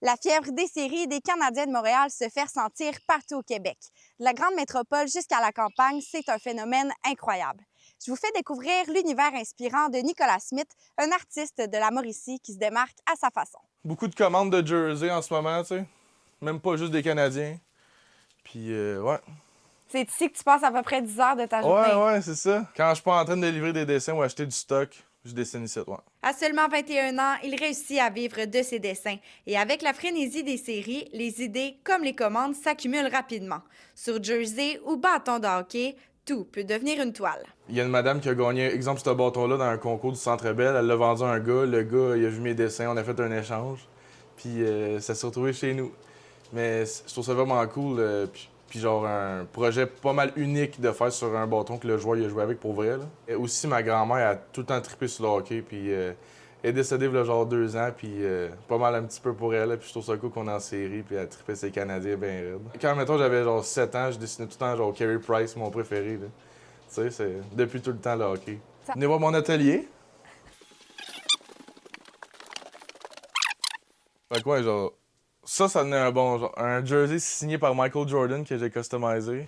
La fièvre des séries des Canadiens de Montréal se fait ressentir partout au Québec. De la grande métropole jusqu'à la campagne, c'est un phénomène incroyable. Je vous fais découvrir l'univers inspirant de Nicolas Smith, un artiste de la Mauricie qui se démarque à sa façon. Beaucoup de commandes de jersey en ce moment, tu sais. Même pas juste des Canadiens. Puis, ouais. C'est ici que tu passes à peu près 10 heures de ta journée. Ouais, c'est ça. Quand je suis pas en train de livrer des dessins ou acheter du stock, je dessine ici, ouais. À seulement 21 ans, il réussit à vivre de ses dessins. Et avec la frénésie des séries, les idées comme les commandes s'accumulent rapidement. Sur jersey ou bâton de hockey, tout peut devenir une toile. Il y a une madame qui a gagné, exemple, ce bâton-là dans un concours du Centre Bell. Elle l'a vendu à un gars. Le gars, il a vu mes dessins. On a fait un échange. Puis, ça s'est retrouvé chez nous. Mais je trouve ça vraiment cool. Puis genre, un projet pas mal unique de faire sur un bâton que le joueur il a joué avec pour vrai. Là. Et aussi, ma grand-mère a tout le temps trippé sur le hockey. Puis, elle est décédée il y a genre 2 ans. Puis, pas mal un petit peu pour elle. Là. Puis, je trouve ça cool qu'on est en série. Puis, elle trippait ses Canadiens bien raides. Quand, mettons, j'avais genre 7 ans, je dessinais tout le temps genre Carey Price, mon préféré. Là. Tu sais, c'est depuis tout le temps le hockey. Venez voir mon atelier. Fait quoi, genre. Ça donnait un bon genre. Un jersey signé par Michael Jordan que j'ai customisé.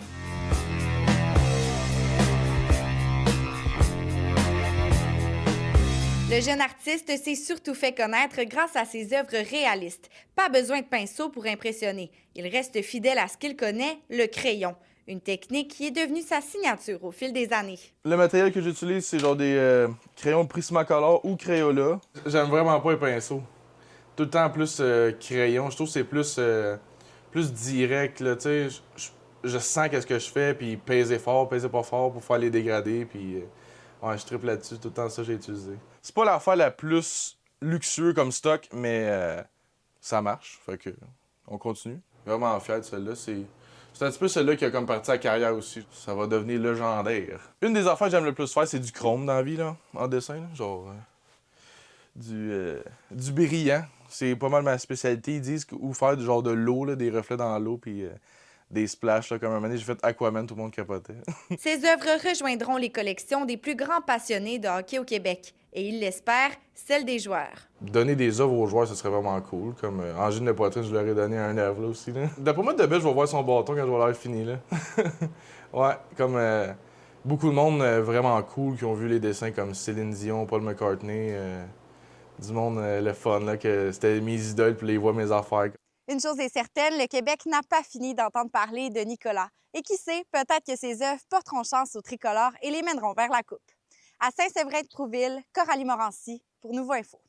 Le jeune artiste s'est surtout fait connaître grâce à ses œuvres réalistes. Pas besoin de pinceau pour impressionner. Il reste fidèle à ce qu'il connaît, le crayon. Une technique qui est devenue sa signature au fil des années. Le matériel que j'utilise, c'est genre des crayons Prismacolor ou Crayola. J'aime vraiment pas les pinceaux. Tout le temps plus crayon. Je trouve que c'est plus direct, là, tu sais. Je sens qu'est-ce que je fais, puis peser fort, peser pas fort pour faire les dégradés, puis ouais, je triple là-dessus. Tout le temps ça, j'ai utilisé. C'est pas l'affaire la plus luxueuse comme stock, mais ça marche. Fait que on continue. Vraiment fier de celle-là. C'est un petit peu celle-là qui a comme parti à carrière aussi. Ça va devenir légendaire. Une des affaires que j'aime le plus faire, c'est du chrome dans la vie, là, en dessin. Là. Genre du brillant. C'est pas mal ma spécialité. Ils disent ou faire du genre de l'eau, là, des reflets dans l'eau, puis des splashes. Là, comme un moment donné, j'ai fait Aquaman, tout le monde capotait. Ses œuvres rejoindront les collections des plus grands passionnés de hockey au Québec. Et il l'espère, celles des joueurs. Donner des œuvres aux joueurs, ce serait vraiment cool. Comme Angine de Poitrine, je leur ai donné un œuvre là aussi. Là. D'après moi, de bête, je vais voir son bâton quand je vais l'avoir fini. Là. Ouais, comme beaucoup de monde vraiment cool qui ont vu les dessins comme Céline Dion, Paul McCartney. Du monde, le fun, là, que c'était mes idoles puis les voix mes affaires. Une chose est certaine, le Québec n'a pas fini d'entendre parler de Nicolas. Et qui sait, peut-être que ses œuvres porteront chance au tricolore et les mèneront vers la coupe. À Saint-Séverin-de-Trouville, Coralie Morancy pour Nouveau Info.